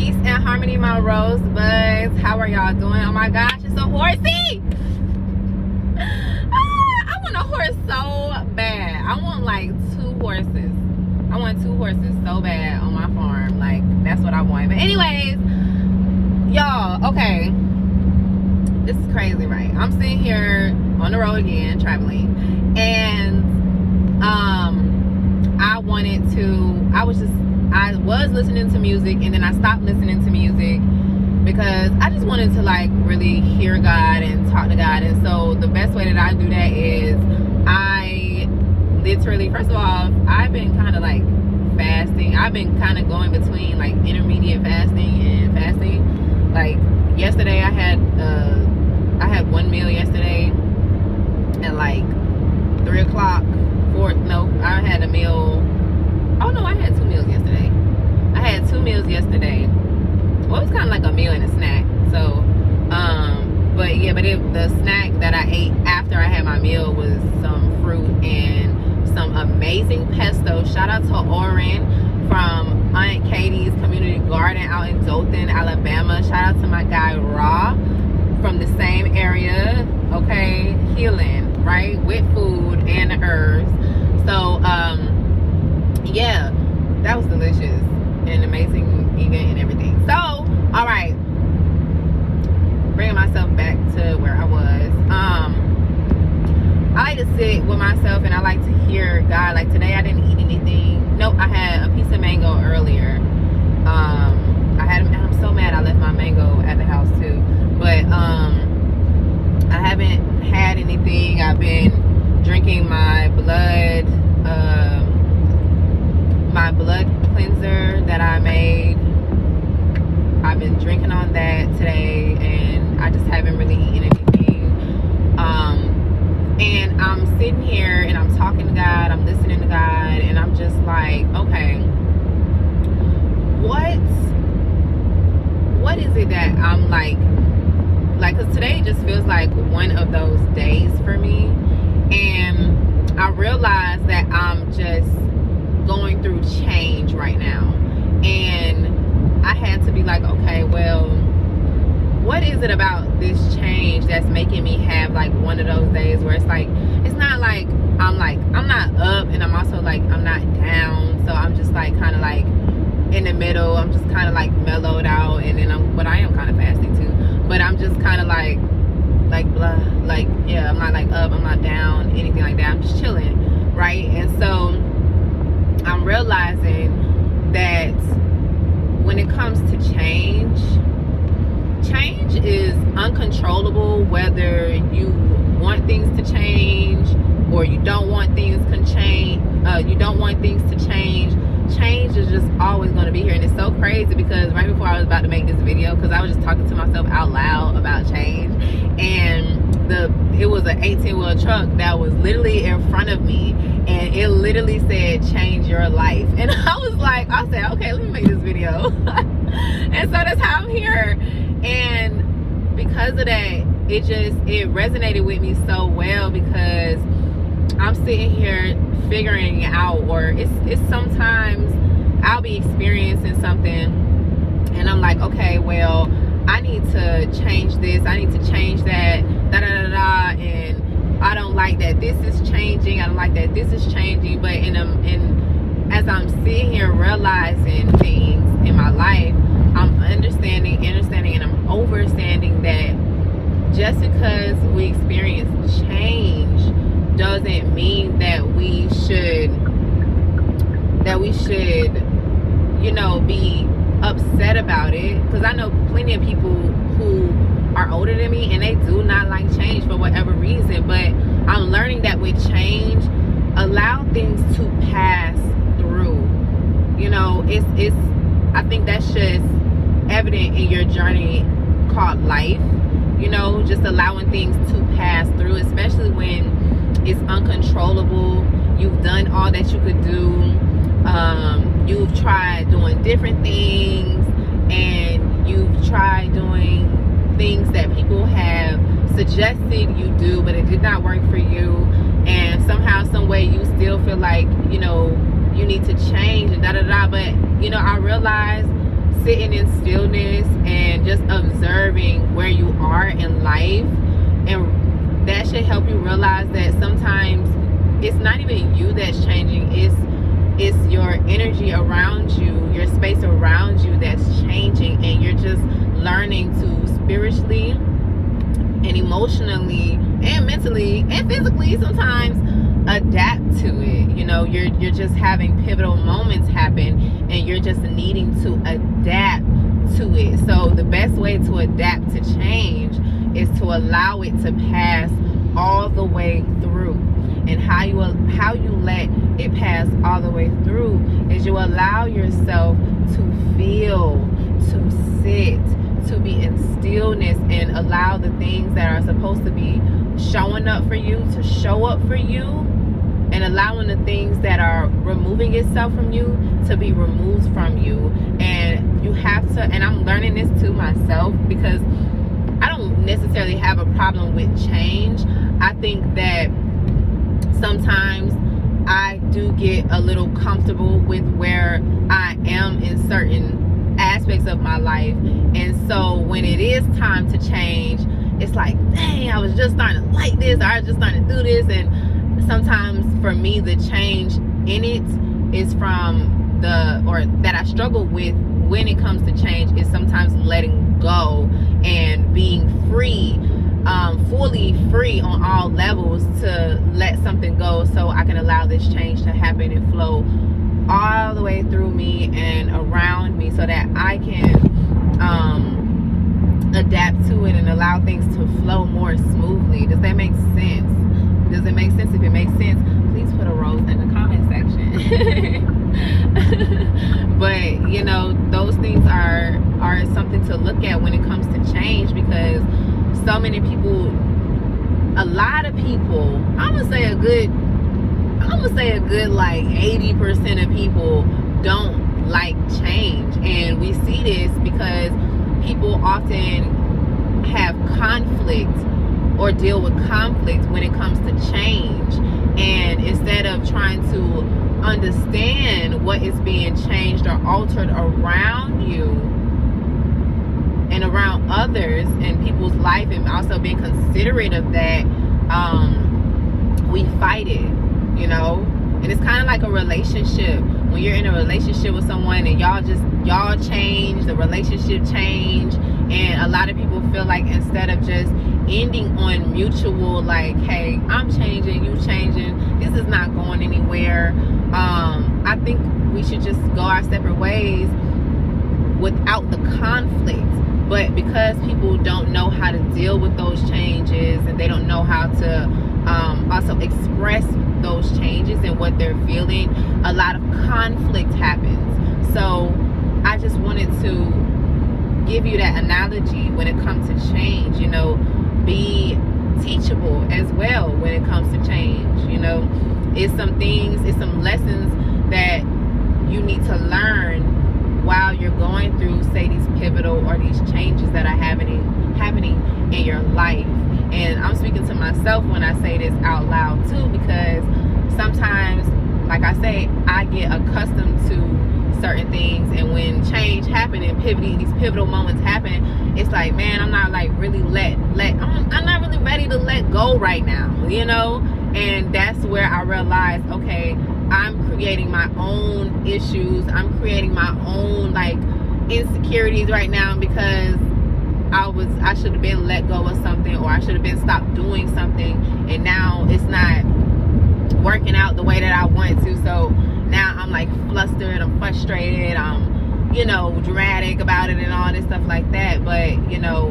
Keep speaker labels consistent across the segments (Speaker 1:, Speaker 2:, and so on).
Speaker 1: Peace and harmony, my rosebuds. How are y'all doing? Oh my gosh, it's a horsey. I want a horse so bad. I want like 2 horses. I want 2 horses so bad on my farm. Like, that's what I want. But anyways, y'all, okay, this is crazy, right? I'm sitting here on the road again, traveling, and I was listening to music, and then I stopped listening to music because I just wanted to like really hear God and talk to God. And so the best way that I do that is I literally, first of all, I've been kind of like fasting. I've been kind of going between like intermediate fasting and fasting. Like yesterday, I had 1 meal yesterday at like 3 o'clock. I had a meal. Oh no, I had 2 meals yesterday. I had 2 meals yesterday. Well, it was kind of like a meal and a snack. So, but yeah, the snack that I ate after I had my meal was some fruit and some amazing pesto. Shout out to Oren from Aunt Katie's Community Garden out in Dothan, Alabama. Shout out to my guy Raw from the same area. Okay, healing, right, with food and the herbs. So, yeah, that was delicious and amazing event and everything. So, all right, bringing myself back to where I was. I like to sit with myself and I like to hear God. Like today, I didn't eat anything. Nope, I had a piece of mango earlier. I'm so mad I left my mango at the house too. But I haven't had anything. I've been drinking my blood cleanser that I made. I've been drinking on that today, and I just haven't really eaten anything. And I'm sitting here and I'm talking to God, I'm listening to God, and I'm just like, okay, what is it that I'm like, because today just feels like one of those days for me. And I realized that I'm just going through change right now, and I had to be like, okay, well, what is it about this change that's making me have like one of those days where it's like, it's not like I'm not up, and I'm also like I'm not down, so I'm just like kind of like in the middle. I'm just kind of like mellowed out, and then I am kind of fasting too, but I'm just kind of like blah, like, yeah, I'm not like up, I'm not down, anything like that. I'm just chilling, right? And so I'm realizing that when it comes to change is uncontrollable, whether you want things to change or you don't want things to change. Change is just always going to be here. And it's so crazy because right before I was about to make this video, because I was just talking to myself out loud about change, and it was an 18-wheel truck that was literally in front of me, and it literally said change your life. And I said, okay, let me make this video. And so that's how I'm here. And because of that, it resonated with me so well, because I'm sitting here figuring it out, or it's sometimes I'll be experiencing something and I'm like, okay, well, I need to change this, I need to change that, and I don't like that this is changing, I don't like that this is changing. But as I'm sitting here realizing things in my life, I'm understanding, and I'm overstanding that just because we experience change doesn't mean that we should be upset about it. Because I know plenty of people who are older than me and they do not like change for whatever reason. But I'm learning that with change, allow things to pass through. It's I think that's just evident in your journey called life. Just allowing things to pass through, especially when it's uncontrollable. You've done all that you could do. You've tried doing different things, and you've tried doing things that people have suggested you do, but it did not work for you. And somehow, some way, you still feel like you need to change and But I realized sitting in stillness and just observing where you are in life. And that should help you realize that sometimes it's not even you that's changing, it's your energy around you, your space around you that's changing, and you're just learning to spiritually and emotionally and mentally and physically sometimes adapt to it. You know, you're just having pivotal moments happen, and you're just needing to adapt to it. So the best way to adapt to change is to allow it to pass all the way through. And how you let it pass all the way through is you allow yourself to feel, to sit, to be in stillness, and allow the things that are supposed to be showing up for you to show up for you, and allowing the things that are removing itself from you to be removed from you. And you have to, and I'm learning this to myself, because I don't necessarily have a problem with change. I think that sometimes I do get a little comfortable with where I am in certain aspects of my life. And so when it is time to change, it's like, dang, I was just starting to like this, or I was just starting to do this. And sometimes for me, the change in it is from that I struggle with when it comes to change is sometimes letting go and being free, fully free on all levels, to let something go so I can allow this change to happen and flow all the way through me and around me, so that I can adapt to it and allow things to flow more smoothly. Does that make sense? Does it make sense? If it makes sense, please put a rose in the comment section. But you know, those things are something to look at when it comes to change, because so many people, a lot of people, I'm gonna say a good like 80% of people don't like change. And we see this because people often have conflict or deal with conflict when it comes to change, and instead of trying to understand what is being changed or altered around you and around others and people's life, and also being considerate of that, we fight it, you know. And it's kind of like a relationship. When you're in a relationship with someone and y'all change, the relationship change, and a lot of people feel like instead of just ending on mutual, like, hey, I'm changing, you changing, this is not going anywhere, I think we should just go our separate ways without the conflict. But because people don't know how to deal with those changes, and they don't know how to also express those changes and what they're feeling, a lot of conflict happens. So I just wanted to give you that analogy when it comes to change. You know, be teachable as well when it comes to change. You know, it's some things, it's some lessons that you need to learn while you're going through, say, these pivotal or these changes that are happening in your life. And I'm speaking to myself when I say this out loud too, because sometimes, like I say, I get accustomed to certain things, and when change happen and these pivotal moments happen, it's like, man, I'm not like really I'm not really ready to let go right now, you know. And that's where I realized, okay, I'm creating my own issues, I'm creating my own like insecurities right now, because I should have been let go of something, or I should have been stopped doing something, and now it's not working out the way that I want to. So now I'm like flustered, I'm frustrated, I'm, you know, dramatic about it and all this stuff like that. But you know,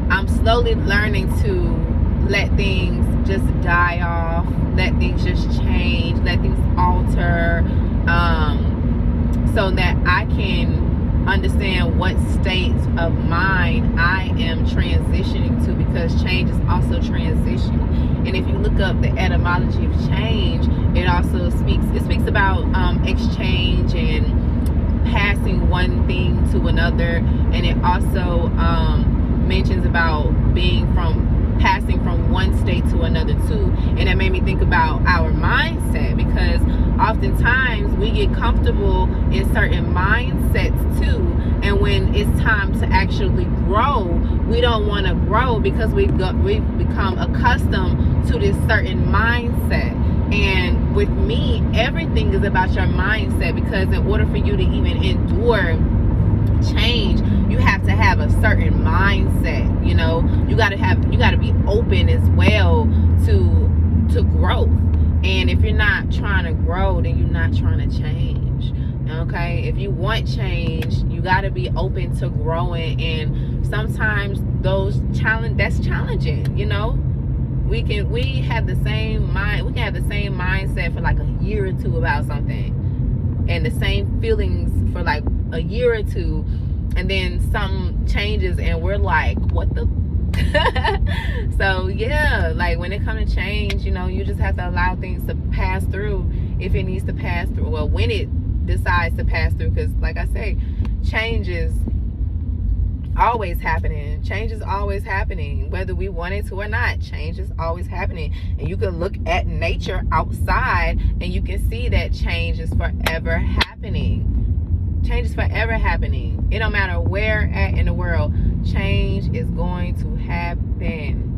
Speaker 1: I'm slowly learning to let things just die off, let things just change, let things alter, so that I can understand what state of mind I am transitioning to, because change is also transition. And if you look up the etymology of change, it also speaks about exchange and passing one thing to another, and it also mentions about passing from one state to another too. And that made me think about our mindset, because oftentimes we get comfortable in certain mindsets too, and when it's time to actually grow, we don't want to grow because we've become accustomed to this certain mindset. And with me, everything is about your mindset, because in order for you to even endure change, you have to have a certain mindset. You got to be open as well to growth. And if you're not trying to grow, then you're not trying to change. Okay, if you want change, you got to be open to growing. And sometimes that's challenging. We have the same mind. We can have the same mindset for like a year or two about something, and the same feelings for like a year or two, and then something changes and we're like, what the so yeah, like when it comes to change, you just have to allow things to pass through if it needs to pass through, well, when it decides to pass through, because like I say, change is always happening. Change is always happening, whether we want it to or not. Change is always happening. And you can look at nature outside and you can see that change is forever happening. Change is forever happening. It don't matter where at in the world, change is going to happen.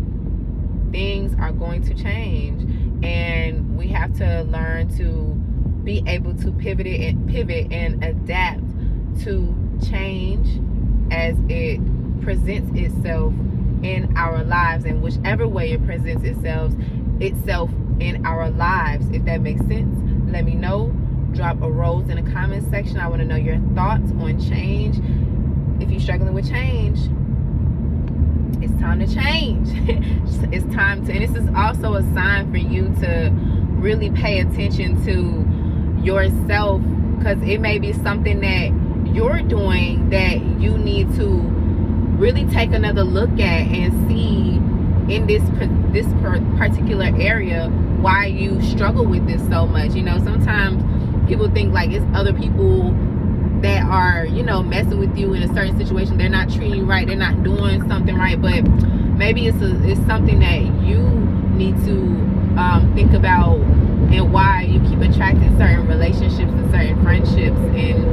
Speaker 1: Things are going to change, and we have to learn to be able to pivot and adapt to change as it presents itself in our lives, and whichever way it presents itself in our lives. If that makes sense, let me know. Drop a rose in the comment section. I want to know your thoughts on change. If you're struggling with change, it's time to change. It's time to, and this is also a sign for you to really pay attention to yourself, because it may be something that you're doing that you need to really take another look at and see in this particular area why you struggle with this so much. Sometimes people think like it's other people that are, messing with you in a certain situation. They're not treating you right. They're not doing something right. But maybe it's something that you need to think about, and why you keep attracting certain relationships and certain friendships, and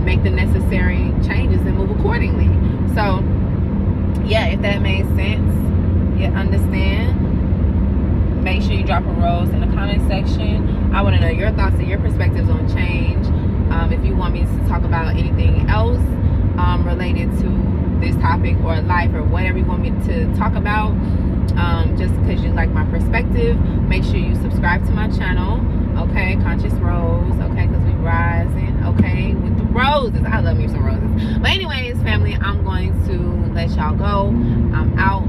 Speaker 1: make the necessary changes and move accordingly. So, yeah, if that made sense, you understand. Make sure you drop a rose in the comment section. I want to know your thoughts and your perspectives on change. If you want me to talk about anything else related to this topic or life or whatever you want me to talk about, just because you like my perspective, make sure you subscribe to my channel. Okay, Conscious Rose. Okay, because we rising. Okay, with the roses. I love me some roses. But anyways, family, I'm going to let y'all go. I'm out.